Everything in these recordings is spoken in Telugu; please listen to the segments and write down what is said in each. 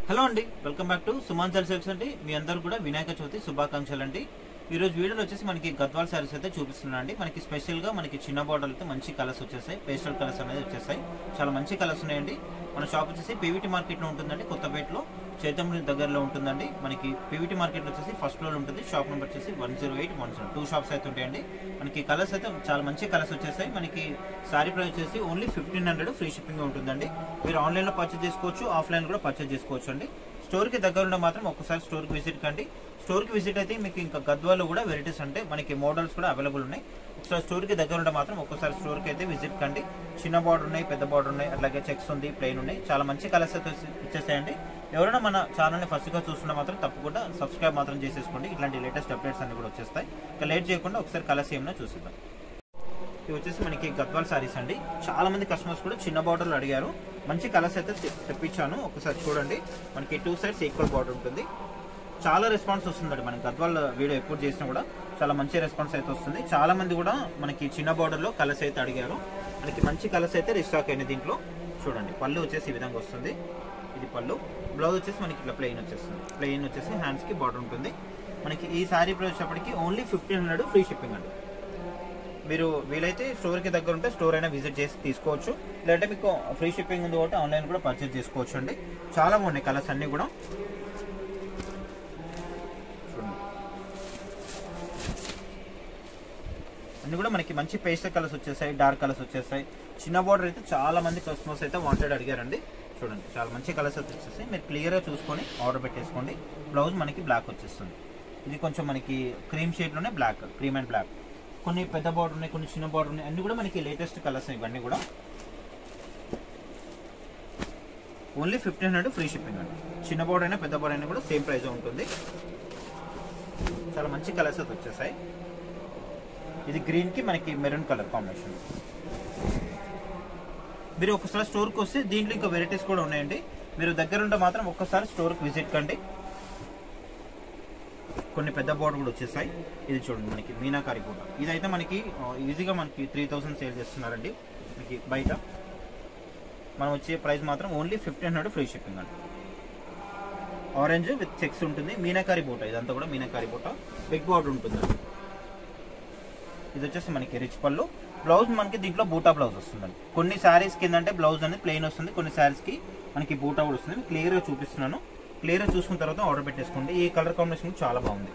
హలో అండి, welcome back to Suman cells అండి. మీ అందరూ కూడా వినాయక చవితి శుభాకాంక్షలు అండి. ఈ రోజు వీడియోలో వచ్చేసి మనకి గద్వాల్ సారీస్ అయితే చూపిస్తున్నాను అండి. మనకి స్పెషల్ గా మనకి చిన్న బార్డర్ అయితే మంచి కలర్స్ వచ్చేసాయి, పేస్టల్ కలర్స్ అనేది వచ్చేసాయి. చాలా మంచి కలర్స్ ఉన్నాయండి. మన షాప్ వచ్చేసి పీవీటీ మార్కెట్ లో ఉంటుందండి, కొత్తపేటలో చైతన్య దగ్గరలో ఉంటుందండి. మనకి పీవీటీ మార్కెట్ లో వచ్చేసి ఫస్ట్ ఫ్లోర్ ఉంటుంది. షాప్ నెంబర్ వచ్చేసి 108 107 2 షాప్స్ అయితే ఉంటాయండి. మనకి కలర్స్ అయితే చాలా మంచి కలర్స్ వచ్చేసాయి. మనకి సారీ ప్రైస్ వచ్చేసి ఓన్లీ 1500 ఫ్రీ షిప్పింగ్ ఉంటుందండి. మీరు ఆన్లైన్ లో పర్చేస్ చేసుకోవచ్చు, ఆఫ్లైన్ కూడా పర్చేస్ చేసుకోవచ్చు అండి. స్టోర్ కి దగ్గర మాత్రం ఒక్కసారి స్టోర్ కి విజిట్ కండి. స్టోర్ కి విజిట్ అయితే మీకు ఇంకా గద్వాల్లో కూడా వెరైటీస్ అంటే మనకి మోడల్స్ కూడా అవైలబుల్ ఉన్నాయి. ఒకసారి స్టోర్ కి దగ్గర ఉంటే మాత్రం ఒక్కసారి స్టోర్ కి అయితే విజిట్ కండి. చిన్న బార్డర్ ఉన్నాయి, పెద్ద బార్డర్ ఉన్నాయి, అలాగే చెక్స్ ఉంది, ప్లెయిన్ ఉన్నాయి. చాలా మంచి కలర్స్ అయితే ఇచ్చేసాయండి. ఎవరైనా మన ఛానల్ ని ఫస్ట్ గా చూస్తున్నా మాత్రం తప్పకుండా సబ్స్క్రైబ్ మాత్రం చేసేసుకోండి. ఇట్లాంటి లేటెస్ట్ అప్డేట్స్ అన్ని కూడా వచ్చేస్తాయి. ఇంకా లేట్ చేయకుండా ఒకసారి కలర్స్ ఏమైనా చూసిద్దాం. ఇవి వచ్చేసి మనకి గద్వాల్ సారీస్ అండి. చాలా మంది కస్టమర్స్ కూడా చిన్న బార్డర్లు అడిగారు. మంచి కలర్స్ అయితే తెప్పించాను. ఒకసారి చూడండి, మనకి 2 సైడ్స్ ఈక్వల్ బార్డర్ ఉంటుంది. చాలా రెస్పాన్స్ వస్తుందండి. మనకి గద్వాల్ వీడియో ఎప్పుడు చేసినా కూడా చాలా మంచి రెస్పాన్స్ అయితే వస్తుంది. చాలా మంది కూడా మనకి చిన్న బార్డర్ లో కలర్స్ అయితే అడిగారు. మనకి మంచి కలర్స్ అయితే రీస్టాక్ అయినాయి. దీంట్లో చూడండి, పళ్ళు వచ్చేసి ఈ విధంగా వస్తుంది. ఇది పళ్ళు. బ్లౌజ్ వచ్చేసి మనకి ఇట్లా ప్లెయిన్ వచ్చేస్తుంది. ప్లెయిన్ వచ్చేసి హ్యాండ్స్ కి బార్డర్ ఉంటుంది. మనకి ఈ సారీ ప్రైస్ వచ్చేప్పటికి ఓన్లీ 1500 ఫ్రీ షిప్పింగ్ అండి. మీరు వీలైతే స్టోర్ కి దగ్గర ఉంటే స్టోర్ అయినా విజిట్ చేసి తీసుకోవచ్చు, లేదంటే మీకు ఫ్రీ షిప్పింగ్ ఉంది కాబట్టి ఆన్లైన్ కూడా పర్చేస్ చేసుకోవచ్చు అండి. చాలా బాగున్నాయి కలర్స్ అన్ని కూడా. అన్ని కూడా మనకి మంచి పేస్టల్ కలర్స్ వచ్చేసాయి, డార్క్ కలర్స్ వచ్చేసాయి. చిన్న బార్డర్ అయితే చాలా మంది కస్టమర్స్ అయితే వాంటెడ్ అడిగారండి. చూడండి, చాలా మంచి కలర్స్ అయితే వచ్చేసాయి. మీరు క్లియర్ గా చూసుకొని ఆర్డర్ పెట్టేసుకోండి. బ్లౌజ్ మనకి బ్లాక్ వచ్చేస్తుంది. ఇది కొంచెం మనకి క్రీమ్ షేడ్ లోనే బ్లాక్, క్రీమ్ అండ్ బ్లాక్. కొన్ని పెద్ద బార్డర్ ఉన్నాయి, కొన్ని చిన్న బార్డర్ ఉన్నాయి. అన్ని కూడా మనకి లేటెస్ట్ కలర్స్ ఇవన్నీ కూడా. ఓన్లీ 1500 ఫ్రీ షిప్పింగ్ అండి. చిన్న బార్డర్ అయినా పెద్ద బార్డర్ అయినా కూడా సేమ్ ప్రైస్ ఉంటుంది. చాలా మంచి కలర్స్ అయితే వచ్చేసాయి. ఇది గ్రీన్ కి మనకి మెరూన్ కలర్ కాంబినేషన్. మీరు ఒకసారి స్టోర్కి వస్తే దీంట్లో ఇంకా వెరైటీస్ కూడా ఉన్నాయండి. మీరు దగ్గర ఉంటే మాత్రం ఒక్కసారి స్టోర్కి విజిట్ కండి. కొన్ని పెద్ద బార్డర్ కూడా వచ్చేసాయి. ఇది చూడండి, మనకి మీనాకారి బూట. ఇదైతే మనకి ఈజీగా మనకి 3000 సేల్ చేస్తున్నారండి. మనకి బయట మనం వచ్చే ప్రైస్ మాత్రం ఓన్లీ 1500 ఫ్రీ షిప్పింగ్ అండి. ఆరెంజ్ విత్ చెక్స్ ఉంటుంది. మీనాకారి బూట, ఇదంతా కూడా మీనాకారి బూట. బిగ్ బార్డర్ ఉంటుంది. ఇది వచ్చేసి మనకి రిచ్ పళ్ళు. బ్లౌజ్ మనకి దీంట్లో బూటా బ్లౌజ్ వస్తుందండి. కొన్ని శారీస్ కింద అంటే బ్లౌజ్ అనేది ప్లెయిన్ వస్తుంది, కొన్ని శారీస్ కి మనకి బూటా కూడా వస్తుంది. క్లియర్ గా చూపిస్తున్నాను. క్లియర్ గా చూసుకున్న తర్వాత ఆర్డర్ పెట్టేసుకోండి. ఈ కలర్ కాంబినేషన్ చాలా బాగుంది,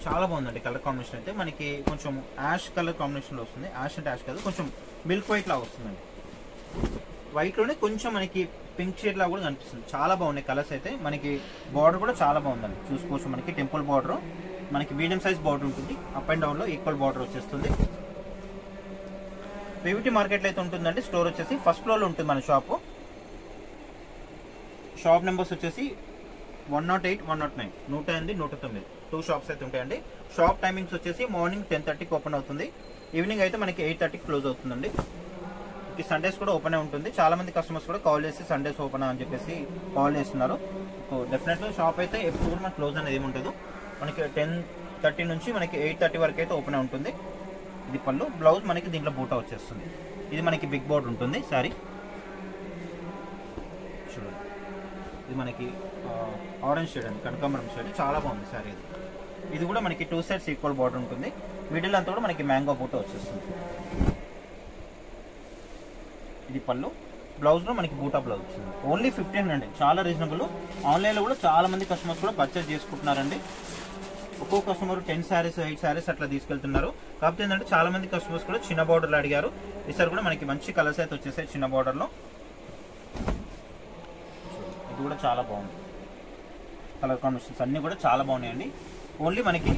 చాలా బాగుందండి. కలర్ కాంబినేషన్ అయితే మనకి కొంచెం యాష్ కలర్ కాంబినేషన్ లో వస్తుంది. యాష్ అంటే యాష్ కాదు, కొంచెం మిల్క్ వైట్ లా వస్తుందండి. వైట్ లోనే కొంచెం మనకి పింక్ షేడ్ లా కూడా కనిపిస్తుంది. చాలా బాగున్నాయి కలర్స్ అయితే. మనకి బార్డర్ కూడా చాలా బాగుందండి. చూసుకోవచ్చు, మనకి టెంపుల్ బార్డర్, మనకి మీడియం సైజ్ బార్డర్ ఉంటుంది. అప్ అండ్ డౌన్ లో ఈక్వల్ బార్డర్ వచ్చేస్తుంది. పీవీటీ మార్కెట్ లో అయితే ఉంటుందండి. స్టోర్ వచ్చేసి ఫస్ట్ ఫ్లోర్ లో ఉంటుంది మన షాప్. షాప్ నెంబర్స్ వచ్చేసి 108 109 108 109 2 షాప్స్ అయితే ఉంటాయండి. షాప్ టైమింగ్స్ వచ్చేసి మార్నింగ్ 10:30కి ఓపెన్ అవుతుంది. ఈవినింగ్ అయితే మనకి 8:30కి క్లోజ్ అవుతుందండి. ఈ సండేస్ కూడా ఓపెన్ ఉంటుంది. చాలా మంది కస్టమర్స్ కూడా కాల్ చేసి సండేస్ ఓపెన్ అని చెప్పేసి కాల్ చేస్తున్నారు. సో డెఫినెట్గా షాప్ అయితే ఎప్పుడు కూడా మనకి క్లోజ్ అనేది ఏమి ఉండదు. మనకి 10:30 నుంచి మనకి 8:30 వరకు అయితే ఓపెన్ ఉంటుంది. ఇది పళ్ళు. బ్లౌజ్ మనకి దీంట్లో బూటా వచ్చేస్తుంది. ఇది మనకి బిగ్ బోర్డ్ ఉంటుంది సారీ. చూడండి, ఇది మనకి ఆరెంజ్ షేడ్ అండి, కనకాంబరం షేడ్. చాలా బాగుంది సారీ. ఇది కూడా మనకి 2 సైడ్స్ ఈక్వల్ బార్డర్ ఉంటుంది. మిడిల్ అంతా కూడా మనకి మ్యాంగో బూటా వచ్చేస్తుంది. ఇది పళ్ళు. బ్లౌజ్ లో మనకి బూటా బ్లౌజ్ వచ్చింది. ఓన్లీ 1500, చాలా రీజనబుల్. ఆన్లైన్ లో కూడా చాలా మంది కస్టమర్స్ కూడా పర్చేస్ చేసుకుంటున్నారండి. ఒక్కో కస్టమర్ 10 శారీస్ 8 శారీస్ అట్లా తీసుకెళ్తున్నారు. కాకపోతే ఏంటంటే చాలా మంది కస్టమర్స్ కూడా చిన్న బార్డర్లో అడిగారు. ఈసారి కూడా మనకి మంచి కలర్స్ అయితే వచ్చేసాయి చిన్న బార్డర్ లో. ఇది కూడా చాలా బాగుంది. కలర్ కాంబినేషన్స్ అన్ని కూడా చాలా బాగున్నాయండి. ఓన్లీ మనకి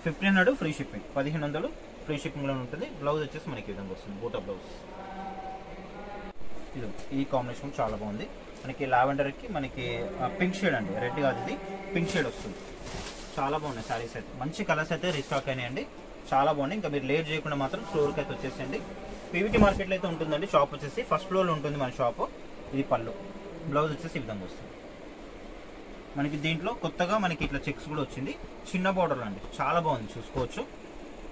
1500 ఫ్రీ షిప్పింగ్, 1500 ఫ్రీ షిప్పింగ్ లో ఉంటుంది. బ్లౌజ్ వచ్చేసి మనకి విధంగా వస్తుంది, బూటా బ్లౌజ్. ఇది ఈ కాంబినేషన్ చాలా బాగుంది. మనకి లావెండర్ కి మనకి పింక్ షేడ్ అండి, రెడ్ కాదు, ఇది పింక్ షేడ్ వస్తుంది. చాలా బాగున్నాయి శారీస్ అయితే. మంచి కలర్స్ అయితే రీస్టాక్ అయినాయండి. చాలా బాగున్నాయి. ఇంకా మీరు లేట్ చేయకుండా మాత్రం స్టోర్కి అయితే వచ్చేసేయండి. పీవీటీ మార్కెట్లో అయితే ఉంటుందండి. షాప్ వచ్చేసి ఫస్ట్ ఫ్లోర్ లో ఉంటుంది మన షాప్. ఇది పళ్ళు. బ్లౌజ్ వచ్చేసి ఈ విధంగా వస్తుంది. మనకి దీంట్లో కొత్తగా మనకి ఇట్లా చెక్స్ కూడా వచ్చింది. చిన్న బార్డర్ అండి, చాలా బాగుంది. చూసుకోవచ్చు.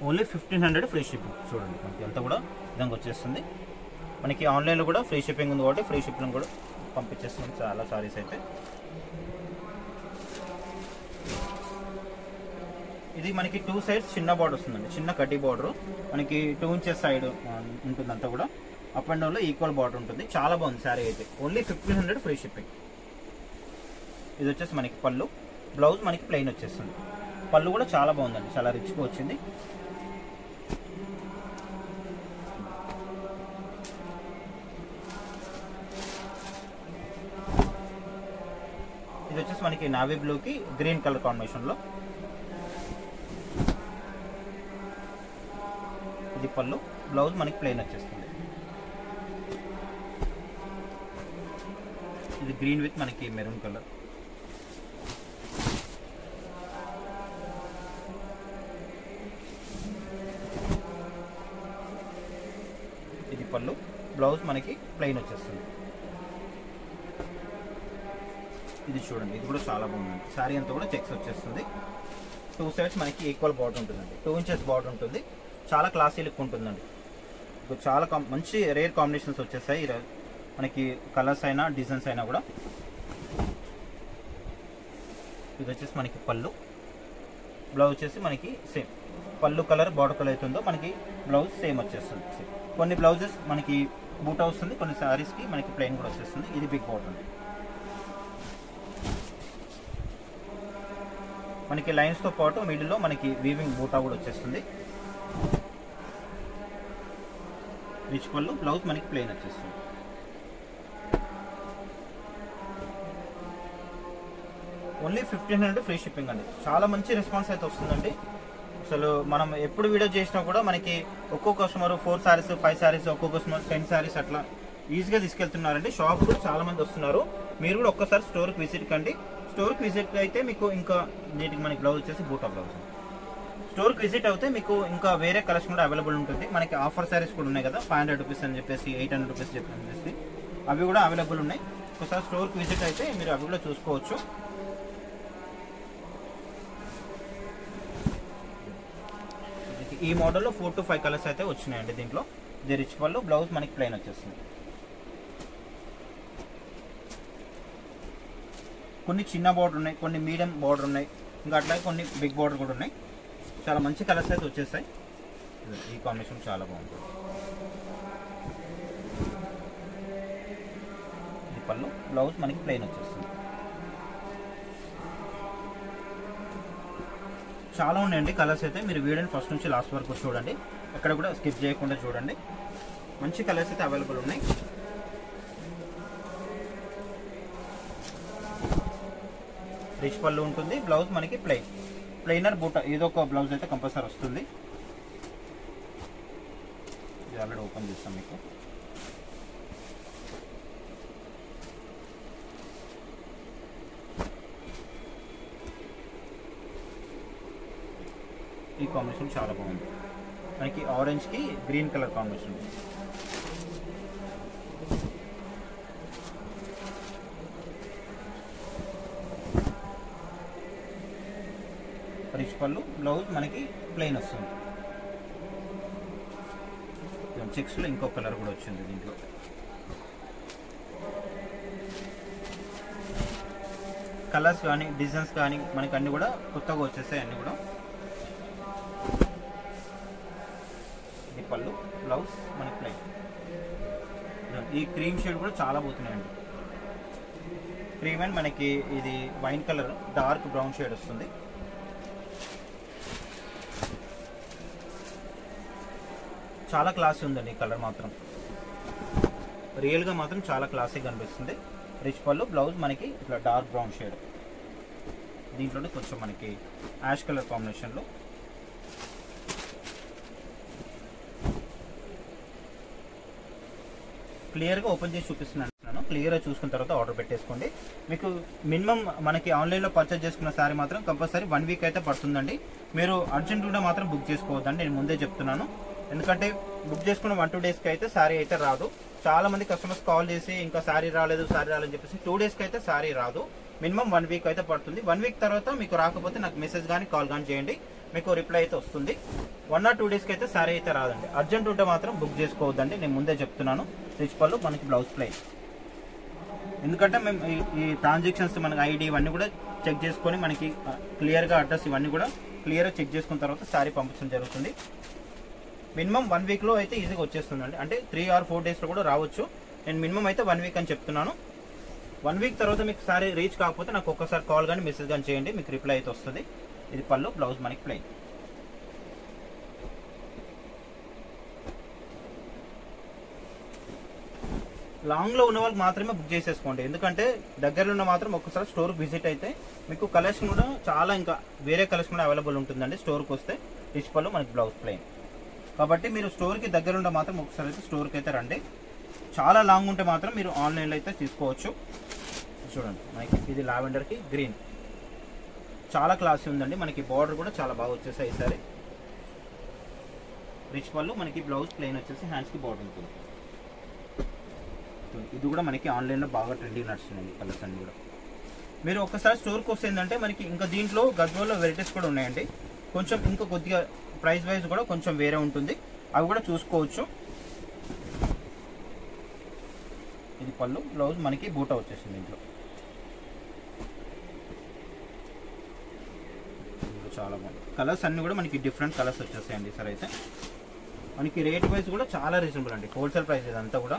Only 1500 free shipping. చూడండి, మనకి అంతా కూడా విధంగా వచ్చేస్తుంది. మనకి ఆన్లైన్లో కూడా ఫ్రీ షిప్పింగ్ ఉంది కాబట్టి ఫ్రీ షిప్పింగ్ కూడా పంపించేస్తున్నాం చాలా సారీస్ అయితే. ఇది మనకి 2 సైడ్స్ చిన్న బార్డర్ వస్తుందండి, చిన్న కడ్డీ బార్డర్ మనకి 2 ఇంచెస్ సైడ్ ఉంటుంది. అంతా కూడా అప్ అండ్ డౌన్ లో ఈక్వల్ బార్డర్ ఉంటుంది. చాలా బాగుంది శారీ అయితే. Only 1500 free shipping. ఇది వచ్చేసి మనకి పళ్ళు, బ్లౌజ్ మనకి ప్లెయిన్ వచ్చేస్తుంది. పళ్ళు కూడా చాలా బాగుందండి, చాలా రిచ్గా వచ్చింది. ఇది వచ్చేసి మనకి నావీ బ్లూకి గ్రీన్ కలర్ కాంబినేషన్ లో. ఇది పళ్ళు, బ్లౌజ్ మనకి ప్లెయిన్ వచ్చేస్తుంది. ఇది గ్రీన్ విత్ మనకి మెరూన్ కలర్. ఇది పళ్ళు, బ్లౌజ్ మనకి ప్లెయిన్ వచ్చేస్తుంది. ఇది చూడండి, ఇది కూడా చాలా బాగుందండి. శారీ అంతా కూడా చెక్స్ వచ్చేస్తుంది. 2 సైడ్స్ మనకి ఈక్వల్ బార్డర్ ఉంటుందండి, 2 ఇంచెస్ బార్డర్ ఉంటుంది. చాలా క్లాసీ లుక్ ఉంటుందండి. చాలా మంచి రేర్ కాంబినేషన్స్ వచ్చేసాయి మనకి, కలర్స్ అయినా డిజైన్స్ అయినా కూడా. ఇది వచ్చేసి మనకి పళ్ళు, బ్లౌజ్ వచ్చేసి మనకి సేమ్ పళ్ళు కలర్ బార్డర్ కలర్ అవుతుందో మనకి బ్లౌజ్ సేమ్ వచ్చేస్తుంది. కొన్ని బ్లౌజెస్ మనకి బూటా వస్తుంది, కొన్ని శారీస్కి మనకి ప్లెయిన్ కూడా వచ్చేస్తుంది. ఇది బిగ్ బార్డర్ అండి. మనకి లైన్స్తో పాటు మిడిల్లో మనకి వీవింగ్ బూటా కూడా వచ్చేస్తుంది. రిచ్ పళ్ళు, బ్లౌజ్ మనకి ప్లెయిన్ వచ్చేస్తుంది. ఓన్లీ 1500 ఫ్రీ షిప్పింగ్ అండి. చాలా మంచి రెస్పాన్స్ అయితే వస్తుందండి. అసలు మనం ఎప్పుడు వీడియో చేసినా కూడా మనకి ఒక్కో కస్టమర్ 4 సారీస్ 5 సారీస్, ఒక్కో కస్టమర్ 10 సారీస్ అట్లా ఈజీగా తీసుకెళ్తున్నారండి. షాప్ కూడా చాలా మంది వస్తున్నారు. మీరు కూడా ఒక్కసారి స్టోర్కి విజిట్ కండి. స్టోర్కి విజిట్ అయితే మీకు ఇంకా నీట్గా మనకి బ్లౌజ్ వచ్చేసి బూటా బ్లౌజ్. స్టోర్కి విజిట్ అయితే మీకు ఇంకా వేరే కలెక్షన్ కూడా అవైలబుల్ ఉంటుంది. మనకి ఆఫర్ సారీస్ కూడా ఉన్నాయి కదా, 500 రూపీస్ అని చెప్పేసి, 800 రూపీస్ చెప్పేసి అవి కూడా అవైలబుల్ ఉన్నాయి. ఒకసారి స్టోర్కి విజిట్ అయితే మీరు అవి కూడా చూసుకోవచ్చు. ఈ మోడల్లో 4 to 5 కలర్స్ అయితే వచ్చినాయండి దీంట్లో. ఇది రిచ్ పళ్ళు, బ్లౌజ్ మనకి ప్లెయిన్ వచ్చేస్తుంది. కొన్ని చిన్న బార్డర్ ఉన్నాయి, కొన్ని మీడియం బార్డర్ ఉన్నాయి, ఇంకా అట్లాగే కొన్ని బిగ్ బార్డర్ కూడా ఉన్నాయి. చాలా మంచి కలర్స్ అయితే వచ్చేసాయి. ఈ కాంబినేషన్ చాలా బాగుంటుంది. ఇది పళ్ళు, బ్లౌజ్ మనకి ప్లెయిన్ వచ్చేస్తుంది. చాలా ఉన్నాయండి కలర్స్ అయితే. మీరు వీడియోని ఫస్ట్ నుంచి లాస్ట్ వరకు చూడండి, ఎక్కడ కూడా స్కిప్ చేయకుండా చూడండి. మంచి కలర్స్ అయితే అవైలబుల్ ఉన్నాయి. రిచ్ పళ్ళు ఉంటుంది, బ్లౌజ్ మనకి ప్లెయినర్ బూటా ఏదో ఒక బ్లౌజ్ అయితే కంపల్సరీ వస్తుంది. ఇది ఆల్రెడీ ఓపెన్ చేస్తాం మీకు. ఈ కాంబినేషన్ చాలా బాగుంది. మనకి ఆరెంజ్కి గ్రీన్ కలర్ కాంబినేషన్. రిచ్ పళ్ళు, బ్లౌజ్ మనకి ప్లెయిన్ వస్తుంది. చెక్స్లో ఇంకో కలర్ కూడా వచ్చింది దీంట్లో. కలర్స్ కానీ డిజైన్స్ కానీ మనకి అన్ని కూడా కొత్తగా వచ్చేసాయి అన్ని కూడా. ఇది పళ్ళు, బ్లౌజ్ మనకి ప్లెయిన్. ఈ క్రీమ్ షేడ్ కూడా చాలా పోతున్నాయండి. క్రీమ్ అండ్ మనకి ఇది wine colour dark brown shade వస్తుంది. చాలా క్లాసీ ఉందండి ఈ కలర్ మాత్రం, రియల్గా మాత్రం చాలా క్లాసీగా అనిపిస్తుంది. రిచ్ పళ్ళు, బ్లౌజ్ మనకి ఇట్లా డార్క్ బ్రౌన్ షేడ్. దీంట్లోనే కొంచెం మనకి యాష్ కలర్ కాంబినేషన్లో. క్లియర్గా ఓపెన్ చేసి చూపిస్తున్నాను. క్లియర్గా చూసుకున్న తర్వాత ఆర్డర్ పెట్టేసుకోండి. మీకు మినిమం మనకి ఆన్లైన్లో పర్చేజ్ చేసుకున్న శారీ మాత్రం కంపల్సరీ 1 వీక్ అయితే పడుతుందండి. మీరు అర్జెంటుగా మాత్రం బుక్ చేసుకోవద్దండి, నేను ముందే చెప్తున్నాను. ఎందుకంటే బుక్ చేసుకున్న 1-2 డేస్కి అయితే శారీ అయితే రాదు. చాలా మంది కస్టమర్స్ కాల్ చేసి ఇంకా శారీ రాలేదు అని చెప్పేసి 2 డేస్కి అయితే శారీ రాదు. మినిమం 1 వీక్ అయితే పడుతుంది. 1 వీక్ తర్వాత మీకు రాకపోతే నాకు మెసేజ్ కానీ కాల్ కానీ చేయండి, మీకు రిప్లై అయితే వస్తుంది. 1 or 2 డేస్కి అయితే శారీ అయితే రాదండి. అర్జెంట్ ఉంటే మాత్రం బుక్ చేసుకోవద్దండి, నేను ముందే చెప్తున్నాను. రిచ్ పళ్ళు మనకి బ్లౌజ్ ప్లెయిన్. ఎందుకంటే మేము ఈ ట్రాన్సాక్షన్స్ మనకి ఐడి ఇవన్నీ కూడా చెక్ చేసుకొని మనకి క్లియర్గా అడ్రస్ ఇవన్నీ కూడా క్లియర్గా చెక్ చేసుకున్న తర్వాత శారీ పంపించడం జరుగుతుంది. మినిమం 1 వీక్లో అయితే ఈజీగా వచ్చేస్తుందండి. అంటే 3 or 4 డేస్లో కూడా రావచ్చు. నేను మినిమం అయితే 1 వీక్ అని చెప్తున్నాను. 1 వీక్ తర్వాత మీకు శారీ రీచ్ కాకపోతే నాకు ఒక్కసారి కాల్ కానీ మెసేజ్ కానీ చేయండి, మీకు రిప్లై అయితే వస్తుంది. ఇది పళ్ళు, బ్లౌజ్ మనకి ప్లెయిన్. లాంగ్లో ఉన్న వాళ్ళకి మాత్రమే బుక్ చేసేసుకోండి, ఎందుకంటే దగ్గరలో ఉన్న మాత్రం ఒక్కసారి స్టోర్కి విజిట్ అయితే మీకు కలెక్షన్ కూడా చాలా ఇంకా వేరే కలెక్షన్ కూడా అవైలబుల్ ఉంటుందండి. స్టోర్కి వస్తే రిచ్ పళ్ళు మనకి బ్లౌజ్ ప్లెయిన్. కాబట్టి మీరు స్టోర్కి దగ్గరుండే మాత్రం ఒకసారి అయితే స్టోర్కి అయితే రండి. చాలా లాంగ్ ఉంటే మాత్రం మీరు ఆన్లైన్లో అయితే తీసుకోవచ్చు. చూడండి మనకి ఇది లావెండర్కి గ్రీన్, చాలా క్లాసీ ఉందండి. మనకి బార్డర్ కూడా చాలా బాగా వచ్చేసాయి. ఈసారి రిచ్ పళ్ళు మనకి బ్లౌజ్ ప్లెయిన్ వచ్చేసి హ్యాండ్స్కి బార్డర్ ఉంటుంది. ఇది కూడా మనకి ఆన్లైన్లో బాగా ట్రెండింగ్ నడుస్తుంది కలర్స్ అన్ని కూడా. మీరు ఒక్కసారి స్టోర్కి వస్తే ఏంటంటే మనకి ఇంకా దీంట్లో గద్వాల్లో వెరైటీస్ కూడా ఉన్నాయండి. కొంచెం ఇంకా కొద్దిగా ప్రైస్ వైజ్ కూడా కొంచెం వేరే ఉంటుంది, అవి కూడా చూసుకోవచ్చు. ఇది పళ్ళు, బ్లౌజ్ మనకి బూటా వచ్చేసింది. దీంట్లో చాలా బాగుంది. కలర్స్ అన్ని కూడా మనకి డిఫరెంట్ కలర్స్ వచ్చేసాయండి. సార్ అయితే మనకి రేట్ వైజ్ కూడా చాలా రీజనబుల్ అండి. హోల్సేల్ ప్రైస్ ఇదంతా కూడా.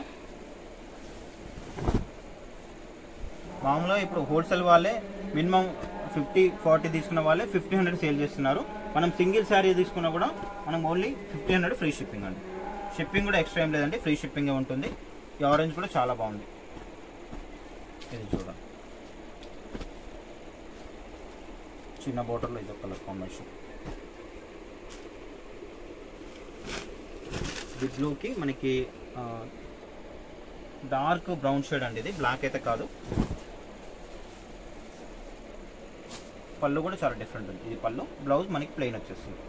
మామూలుగా ఇప్పుడు హోల్సేల్ వాళ్ళే మినిమం 50-40 తీసుకున్న వాళ్ళే 50-100 సేల్ చేస్తున్నారు. మనం సింగిల్ శారీ తీసుకున్నా కూడా మనం ఓన్లీ 50-100 ఫ్రీ షిప్పింగ్ అండి. షిప్పింగ్ కూడా ఎక్స్ట్రా ఏం లేదండి, ఫ్రీ షిప్పింగే ఉంటుంది. ఈ ఆరెంజ్ కూడా చాలా బాగుంది. ఇది చూడండి చిన్న బోర్డర్లో ఇది కలర్ కాంబినేషన్. ఇది బ్లూకి మనకి డార్క్ బ్రౌన్ షేడ్ అండి. ఇది బ్లాక్ అయితే కాదు. పళ్ళు కూడా చాలా డిఫరెంట్ ఉంది. ఇది పళ్ళు, బ్లౌజ్ మనకి ప్లెయిన్ వచ్చేస్తుంది.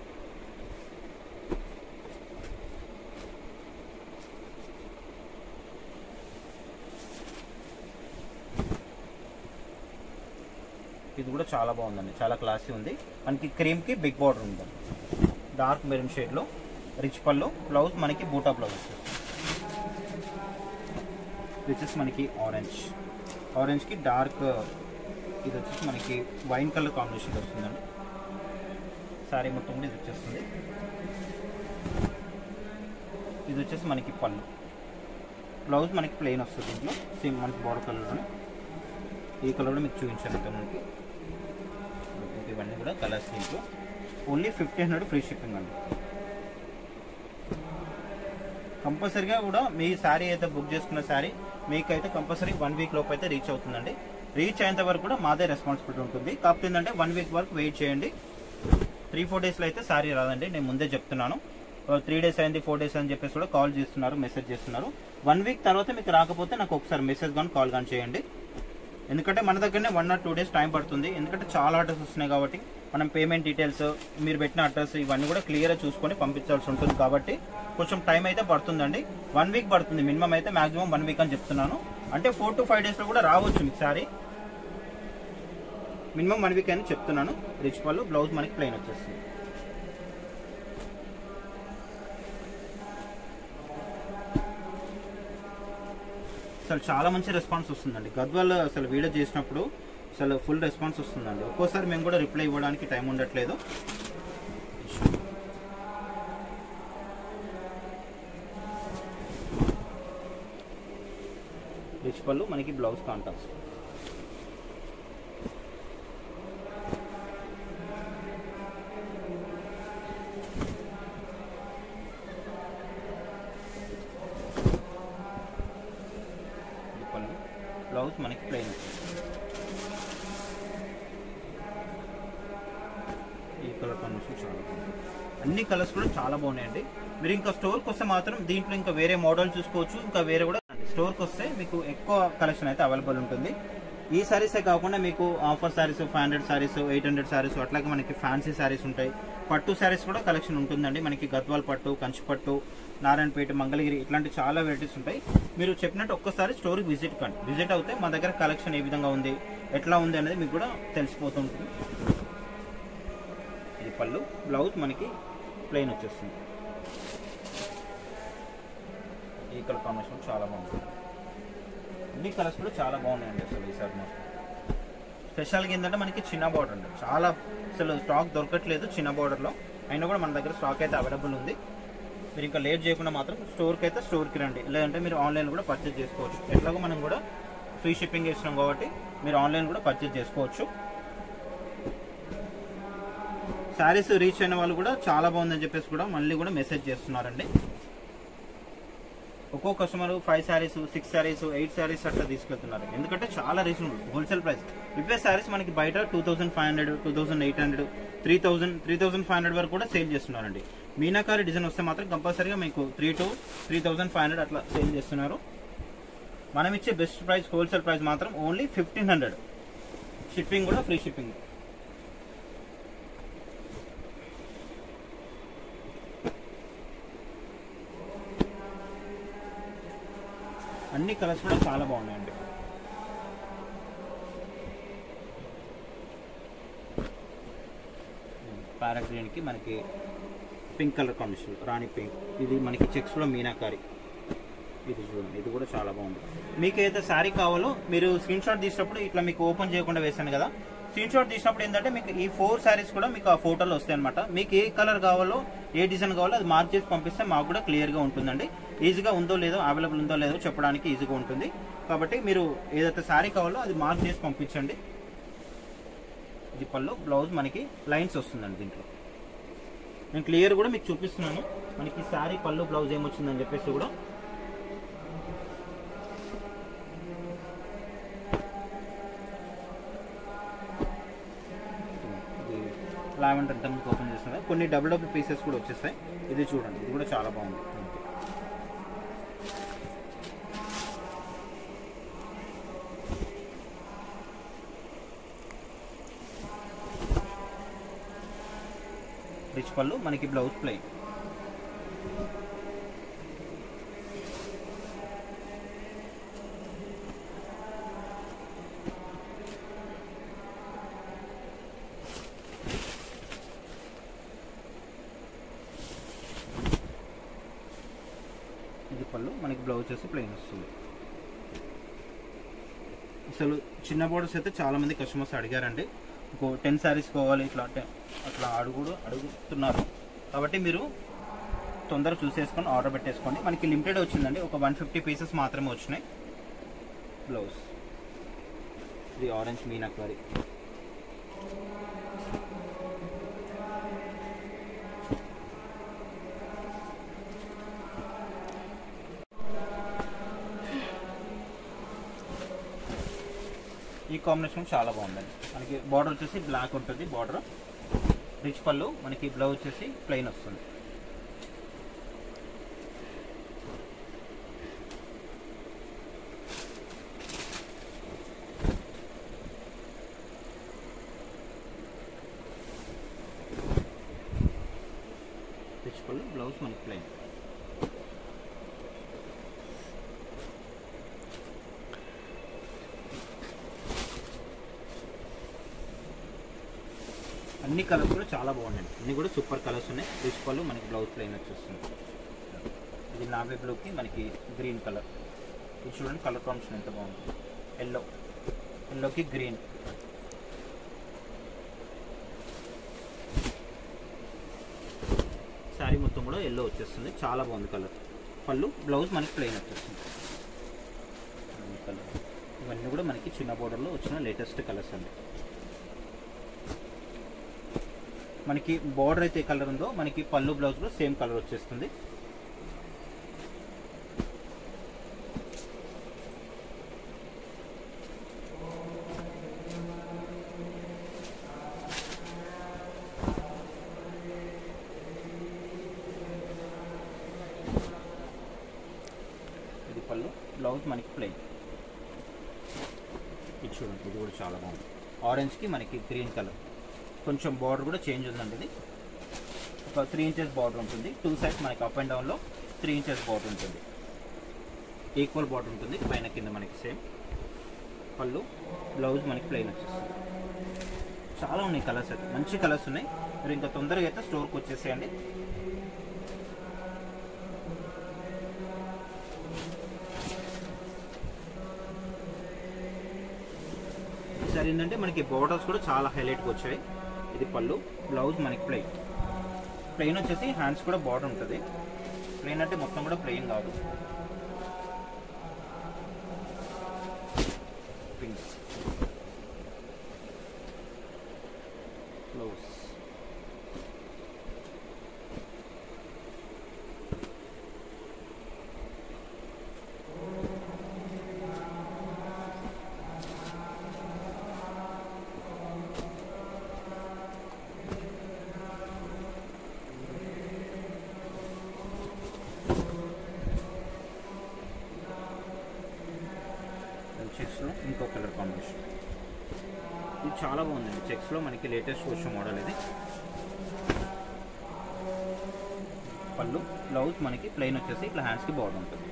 ఇది కూడా చాలా బాగుందండి, చాలా క్లాసీ ఉంది. మనకి క్రీమ్కి బిగ్ బార్డర్ ఉందండి. డార్క్ మెరూన్ షేడ్లో రిచ్ పళ్ళు, బ్లౌజ్ మనకి బూటా బ్లౌజ్ వచ్చేస్తుంది. ఇది వచ్చేసి మనకి ఆరెంజ్కి డార్క్, ఇది వచ్చేసి మనకి వైన్ కలర్ కాంబినేషన్ వస్తుందండి. శారీ మొత్తం కూడా ఇది వచ్చేస్తుంది. ఇది వచ్చేసి మనకి పళ్ళు, బ్లౌజ్ మనకి ప్లెయిన్ వస్తుంది. దీంట్లో సేమ్ మనకి బార్డర్ కలర్లోనే ఈ కలర్ కూడా మీకు చూపించాను మనకి. ఇవన్నీ కూడా కలర్స్. దీంట్లో ఓన్లీ 50-100 ఫ్రీ షిప్పింగ్ అండి. కంపల్సరీగా కూడా మీ శారీ అయితే బుక్ చేసుకున్న శారీ మీకైతే కంపల్సరీ 1 వీక్ లోపు అయితే రీచ్ అవుతుందండి. రీచ్ అయ్యేంత వరకు కూడా మాదే రెస్పాన్సిబిలిటీ ఉంటుంది. కాకపోతే ఏంటంటే 1 వీక్ వరకు వెయిట్ చేయండి. 3-4 డేస్లో అయితే శారీ రాదండి, నేను ముందే చెప్తున్నాను. 3 డేస్ అయింది, 4 డేస్ అని చెప్పేసి కూడా కాల్ చేస్తున్నారు, మెసేజ్ చేస్తున్నారు. 1 వీక్ తర్వాత మీకు రాకపోతే నాకు ఒకసారి మెసేజ్ కానీ కాల్ కానీ చేయండి. ఎందుకంటే మన దగ్గరనే 1 or 2 డేస్ టైం పడుతుంది. ఎందుకంటే చాలా ఆర్డర్స్ వస్తున్నాయి కాబట్టి మనం పేమెంట్ డీటెయిల్స్, మీరు పెట్టిన అడ్రస్ ఇవన్నీ కూడా క్లియర్గా చూసుకొని పంపించాల్సి ఉంటుంది. కాబట్టి కొంచెం టైం అయితే పడుతుందండి. 1 వీక్ పడుతుంది మినిమం అయితే, మాక్సిమం 1 వీక్ అని చెప్తున్నాను. అంటే 4 to 5 డేస్లో కూడా రావచ్చు మీకు సారీ. మినిమం 1 వీక్ అని చెప్తున్నాను. రిచ్ పళ్ళు, బ్లౌజ్ మనకి ప్లెయిన్ వచ్చేస్తుంది. అసలు చాలా మంచి రెస్పాన్స్ వస్తుందండి. గద్వాల్ అసలు వీడియో చేసినప్పుడు అసలు ఫుల్ రెస్పాన్స్ వస్తుందండి. ఒక్కోసారి మేము కూడా రిప్లై ఇవ్వడానికి టైం ఉండట్లేదు. రిచ్ పళ్ళు మనకి బ్లౌజ్ కాంట్రాస్ట్. బ్లౌజ్ మనకి ప్లెయిన్. ఈ కలర్ కాంబినేషన్ చాలా బాగుంది. అన్ని కలర్స్ కూడా చాలా బాగున్నాయండి. మీరు ఇంకా స్టోర్కి వస్తే మాత్రం దీంట్లో ఇంకా వేరే మోడల్ చూసుకోవచ్చు. ఇంకా వేరే కూడా స్టోర్కి వస్తే మీకు ఎక్కువ కలెక్షన్ అయితే అవైలబుల్ ఉంటుంది. ఈ శారీసే కాకుండా మీకు ఆఫర్ శారీస్, 500 శారీస్, 800 శారీస్, అట్లాగే మనకి ఫ్యాన్సీ శారీస్ ఉంటాయి. పట్టు శారీస్ కూడా కలెక్షన్ ఉంటుందండి. మనకి గద్వాల్ పట్టు, కంచి పట్టు, నారాయణపేట, మంగళగిరి ఇట్లాంటి చాలా వెరైటీస్ ఉంటాయి. మీరు చెప్పినట్టు ఒక్కసారి స్టోర్కి విజిట్ కండి. విజిట్ అవుతే మా దగ్గర కలెక్షన్ ఏ విధంగా ఉంది, ఎట్లా ఉంది అనేది మీకు కూడా తెలిసిపోతుంటుంది. ఇది పళ్ళు, బ్లౌజ్ మనకి ప్లెయిన్ వచ్చేస్తుంది. ఈ కలర్ కాంబినేషన్ చాలా బాగుంటుంది. అన్ని కలర్స్ కూడా చాలా బాగున్నాయండి అసలు ఈసారి మాకు. స్పెషల్గా ఏంటంటే మనకి చిన్న బార్డర్ అండి, చాలా అసలు స్టాక్ దొరకట్లేదు చిన్న బార్డర్లో, అయినా కూడా మన దగ్గర స్టాక్ అయితే అవైలబుల్ ఉంది. మీరు ఇంకా లేట్ చేయకుండా మాత్రం స్టోర్కి అయితే స్టోర్కి రండి, లేదంటే మీరు ఆన్లైన్ కూడా పర్చేజ్ చేసుకోవచ్చు. ఎట్లాగో మనం కూడా ఫ్రీ షిప్పింగ్ ఇస్తున్నాం కాబట్టి మీరు ఆన్లైన్ కూడా పర్చేజ్ చేసుకోవచ్చు. శారీస్ రీచ్ అయిన వాళ్ళు కూడా చాలా బాగుందని చెప్పేసి కూడా మళ్ళీ కూడా మెసేజ్ చేస్తున్నారండి. ఒక్కో కస్టమర్ 5 శారీస్ 6 శారీస్ 8 శారీస్ అట్లా తీసుకెళ్తున్నారు, ఎందుకంటే చాలా రీజనబుల్ హోల్సేల్ ప్రైస్. ఇవే శారీస్ మనకి బయట 2500 2800 3000 3500 వరకు కూడా సేల్ చేస్తున్నారండి. మీనాకారి డిజైన్ వస్తే మాత్రం కంపల్సరీగా మీకు 3 to 3500 అట్లా సేల్ చేస్తున్నారు. మనం ఇచ్చే బెస్ట్ ప్రైస్ హోల్సేల్ ప్రైస్ మాత్రం ఓన్లీ 1500, షిప్పింగ్ కూడా ఫ్రీ షిప్పింగ్. అన్ని కలర్స్ కూడా చాలా బాగున్నాయండి. ప్యారెట్ గ్రీన్కి మనకి పింక్ కలర్ కాంబినేషన్, రాణి పింక్, ఇది మనకి చెక్స్ కూడా మీనాకారి, ఇది చూడండి ఇది కూడా చాలా బాగుంది. మీకు ఏదైతే శారీ కావాలో మీరు స్క్రీన్ షాట్ తీసినప్పుడు ఇట్లా మీకు ఓపెన్ చేయకుండా వేసాను కదా, స్క్రీన్ షాట్ తీసినప్పుడు ఏంటంటే మీకు ఈ 4 శారీస్ కూడా మీకు ఆ ఫోటోలో వస్తాయి అనమాట. మీకు ఏ కలర్ కావాలో ఏ డిజైన్ కావాలో అది మార్క్ చేసి పంపిస్తే మాకు కూడా క్లియర్గా ఉంటుందండి. ఈజీగా ఉందో లేదో అవైలబుల్ ఉందో లేదో చెప్పడానికి ఈజీగా ఉంటుంది. కాబట్టి మీరు ఏదైతే శారీ కావాలో అది మార్క్ చేసి పంపించండి. ఇది పళ్ళు, బ్లౌజ్ మనకి లైన్స్ వస్తుందండి. దీంట్లో నేను క్లియర్ కూడా మీకు చూపిస్తున్నాను మనకి శారీ పళ్ళు బ్లౌజ్ ఏమొచ్చిందని చెప్పేసి కూడా. లావెండర్ అంతా మీకు ఓపెన్ చేస్తున్నాయి, కొన్ని డబుల్ పీసెస్ కూడా వచ్చేస్తాయి. ఇది చూడండి ఇది కూడా చాలా బాగుంది. రిచ్ పళ్ళు మనకి బ్లౌజ్ ప్లెయిన్. ఇది పళ్ళు మనకి బ్లౌజ్ చేసి ప్లెయిన్ వస్తుంది. అసలు చిన్న బోర్డర్స్ అయితే చాలా మంది కస్టమర్స్ అడిగారండి, ఇంకో 10 శారీస్ కావాలి ఇట్లా అట్లా అడుగుతున్నారు. కాబట్టి మీరు తొందరగా చూసేసుకొని ఆర్డర్ పెట్టేసుకోండి. మనకి లిమిటెడ్ వచ్చిందండి, ఒక 150 పీసెస్ మాత్రమే వచ్చినాయి. బ్లౌజ్ ఇది ఆరెంజ్ మీనాకారి. ఈ కాంబినేషన్ చాలా బాగుందండి. మనకి బార్డర్ వచ్చేసి బ్లాక్ ఉంటుంది బార్డర్, రిచ్ పళ్ళు, మనకి బ్లౌజ్ వచ్చేసి ప్లెయిన్ వస్తుంది. రిచ్ పళ్ళు, బ్లౌజ్ మనకి ప్లెయిన్. అన్ని కలర్స్ కూడా చాలా బాగున్నాయి, అన్ని కూడా సూపర్ కలర్స్ ఉన్నాయి. రిచ్ పళ్ళు మనకి బ్లౌజ్ ప్లెయిన్ వచ్చేస్తుంది. ఇది నావీ బ్లూకి మనకి గ్రీన్ కలర్, ఇది చూడండి కలర్ కాంబినేషన్ ఎంత బాగుంది. ఎల్లోకి గ్రీన్. శారీ మొత్తం కూడా ఎల్లో వచ్చేస్తుంది, చాలా బాగుంది కలర్. పళ్ళు బ్లౌజ్ మనకి ప్లెయిన్ వచ్చేస్తుంది. కలర్ ఇవన్నీ కూడా మనకి చిన్న బోర్డర్లో వచ్చిన లేటెస్ట్ కలర్స్ అండి. మనకి బార్డర్ అయితే ఏ కలర్ ఉందో మనకి పళ్ళు బ్లౌజ్ కూడా సేమ్ కలర్ వచ్చేస్తుంది. ఇది పళ్ళు, బ్లౌజ్ మనకి ప్లెయిన్. ఇది చూడండి ఇది కూడా చాలా బాగుంది. ఆరెంజ్కి మనకి గ్రీన్ కలర్, కొంచెం బార్డర్ కూడా చేంజ్ ఉందండి. ఇది ఒక 3 ఇంచెస్ బార్డర్ ఉంటుంది, 2 సైడ్స్ మనకి అప్ అండ్ డౌన్లో 3 ఇంచెస్ బార్డర్ ఉంటుంది, ఈక్వల్ బార్డర్ ఉంటుంది పైన కింద మనకి సేమ్. పళ్ళు బ్లౌజ్ మనకి ప్లెయిన్ వచ్చేస్తుంది. చాలా ఉన్నాయి కలర్స్ అయితే, మంచి కలర్స్ ఉన్నాయి. మీరు ఇంకా తొందరగా అయితే స్టోర్కి వచ్చేసేయండి. ఈసారి ఏంటంటే మనకి బోర్డర్స్ కూడా చాలా హైలైట్గా వచ్చాయి. ఇది పళ్ళు, బ్లౌజ్ మనకి ప్లెయిన్ వచ్చేసి హ్యాండ్స్ కూడా బార్డర్ ఉంటుంది. ప్లెయిన్ అంటే మొత్తం కూడా ప్లెయిన్ కాదు. పింక్ బ్లౌజ్, చెక్స్లో ఇంకో కలర్ కాంబినేషన్. ఇది చాలా బాగుందండి. చెక్స్లో మనకి లేటెస్ట్ వచ్చే మోడల్ ఇది. పళ్ళు, బ్లౌజ్ మనకి ప్లెయిన్ వచ్చేసి ఇట్లా హ్యాండ్స్కి బార్డర్ ఉంటుంది.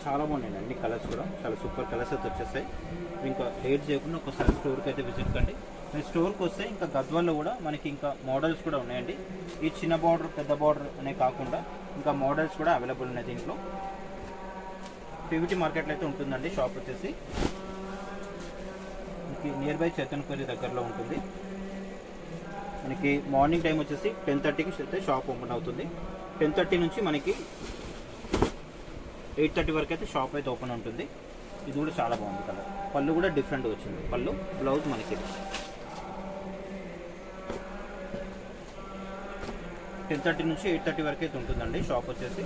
చాలా బాగున్నాయండి అన్ని కలర్స్ కూడా, చాలా సూపర్ కలర్స్ అయితే వచ్చేస్తాయి. ఇంకా లేట్ చేయకుండా ఒకసారి స్టోర్కి అయితే విజిట్ కండి. మీరు స్టోర్కి వస్తే ఇంకా గద్వాల్లో కూడా మనకి ఇంకా మోడల్స్ కూడా ఉన్నాయండి. ఈ చిన్న బార్డర్ పెద్ద బార్డర్ అనే కాకుండా ఇంకా మోడల్స్ కూడా అవైలబుల్ ఉన్నాయి దీంట్లో. పీవీటీ మార్కెట్లో అయితే ఉంటుందండి షాప్ వచ్చేసి. నియర్ బై చైతన్యపురి దగ్గరలో ఉంటుంది. మనకి మార్నింగ్ టైం వచ్చేసి 10:30కి అయితే షాప్ ఓపెన్ అవుతుంది. 10:30 నుంచి మనకి 8:30 వరకు అయితే షాప్ అయితే ఓపెన్ ఉంటుంది. ఇది కూడా చాలా బాగుంది కలర్. పళ్ళు కూడా డిఫరెంట్ వచ్చింది. పళ్ళు, బ్లౌజ్ మనకి 10:30 నుంచి 8:30 వరకు అయితే ఉంటుందండి షాప్ వచ్చేసి.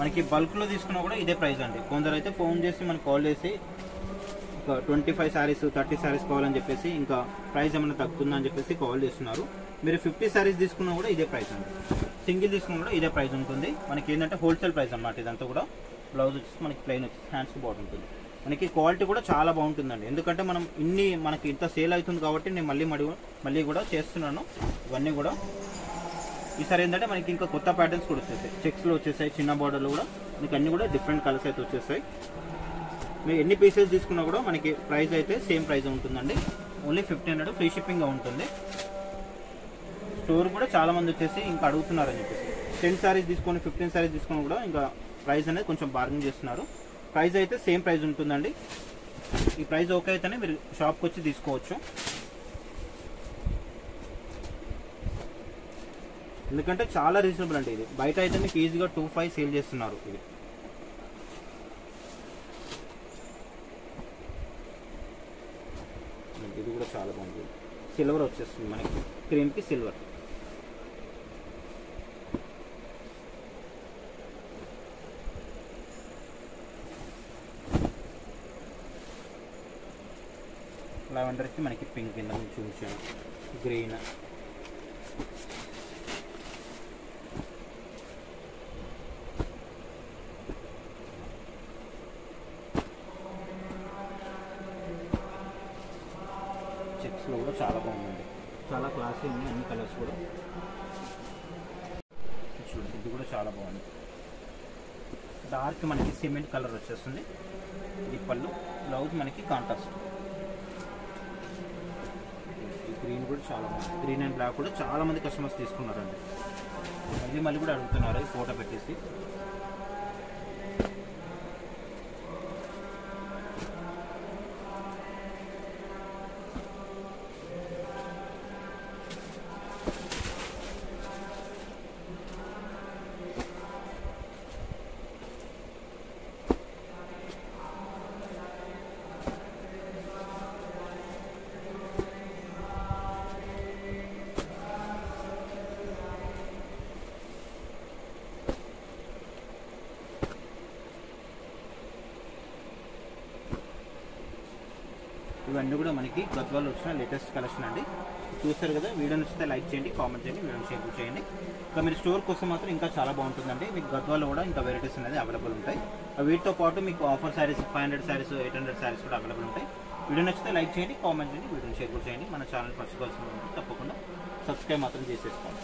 మనకి బల్క్లో తీసుకున్నా కూడా ఇదే ప్రైస్ అండి. కొందరు అయితే ఫోన్ చేసి మనకు కాల్ చేసి ఇంకా 25 శారీస్ 30 శారీస్ కావాలని చెప్పేసి ఇంకా ప్రైస్ ఏమైనా తగ్గుతుందా అని చెప్పేసి కాల్ చేస్తున్నారు. మీరు 50 శారీస్ తీసుకున్నా కూడా ఇదే ప్రైస్ అండి. సింగిల్ తీసుకున్నా కూడా ఇదే ప్రైస్ ఉంటుంది. మనకి ఏంటంటే హోల్సేల్ ప్రైస్ అన్నమాట ఇదంతా కూడా. బ్లౌజ్ వచ్చేసి మనకి ప్లెయిన్ వచ్చేసి హ్యాండ్స్కి బార్డర్ ఉంటుంది. మనకి క్వాలిటీ కూడా చాలా బాగుంటుందండి. ఎందుకంటే మనకి ఇంత సేల్ అవుతుంది కాబట్టి నేను మళ్ళీ కూడా చేస్తున్నాను ఇవన్నీ కూడా. ఈసారి ఏంటంటే మనకి ఇంకా కొత్త ప్యాటర్న్స్ కూడా వచ్చేసాయి. చెక్స్లో వచ్చేసాయి, చిన్న బార్డర్లు కూడా మీకు అన్ని కూడా డిఫరెంట్ కలర్స్ అయితే వచ్చేసాయి. మీరు ఎన్ని పీసెస్ తీసుకున్నా కూడా మనకి ప్రైస్ అయితే సేమ్ ప్రైస్ ఉంటుందండి. ఓన్లీ 1500 ఫ్రీ షిప్పింగ్గా ఉంటుంది. స్టోర్ కూడా చాలా మంది వచ్చేసి ఇంకా అడుగుతున్నారని చెప్పేసి 10 శారీస్ తీసుకొని 15 శారీస్ తీసుకొని కూడా ఇంకా ప్రైస్ అనేది కొంచెం బార్గెన్ చేస్తున్నారు. ప్రైస్ అయితే సేమ్ ప్రైస్ ఉంటుందండి. ఈ ప్రైస్ ఓకే అయితేనే మీరు షాప్కి వచ్చి తీసుకోవచ్చు. ఎందుకంటే చాలా రీజనబుల్ అండి. ఇది బయట అయితే మీకు ఈజీగా 2,500 సేల్ చేస్తున్నారు. ఇది కూడా చాలా బాగుంది. సిల్వర్ వచ్చేస్తుంది మనకి, క్రీమ్కి సిల్వర్. లావెండర్కి మనకి పింక్ కింద చూపించాను, గ్రీన్. చెక్స్లో కూడా చాలా బాగుంది, చాలా క్లాసీ ఉంది అన్ని కలర్స్ కూడా. చూడండి ఇది కూడా చాలా బాగుంది. డార్క్ మనకి సిమెంట్ కలర్ వచ్చేస్తుంది. ఇది పళ్ళు, బ్లౌజ్ మనకి కాంట్రాస్ట్. గ్రీన్ కూడా చాలా బాగుంది. గ్రీన్ అండ్ బ్లాక్ కూడా చాలా మంది కస్టమర్స్ తీసుకున్నారండి. మళ్ళీ కూడా అడుగుతున్నారు ఈ ఫోటో పెట్టేసి. ఇవన్నీ కూడా మనకి గద్వాల్లో వచ్చిన లేటెస్ట్ కలెక్షన్ అండి. చూస్తారు కదా, వీడియో నచ్చితే లైక్ చేయండి, కామెంట్ చేయండి, వీడియోని షేర్ చేయండి. ఇంకా మీరు స్టోర్ కోసం మాత్రం ఇంకా చాలా బాగుంటుందండి. మీకు గద్వాల్లో కూడా ఇంకా వెరైటీస్ అనేది అవైలబుల్ ఉంటాయి. వీటితో పాటు మీకు ఆఫర్ శారీస్ 500 శారీస్ 800 శారీస్ కూడా అవైలబుల్ ఉంటాయి. వీడియో నచ్చితే లైక్ చేయండి, కామెంట్ చేయండి, వీడియోని షేర్ చేయండి. మన ఛానల్ ఫస్ట్ కోసం తప్పకుండా సబ్స్క్రైబ్ మాత్రం చేసేసుకోండి.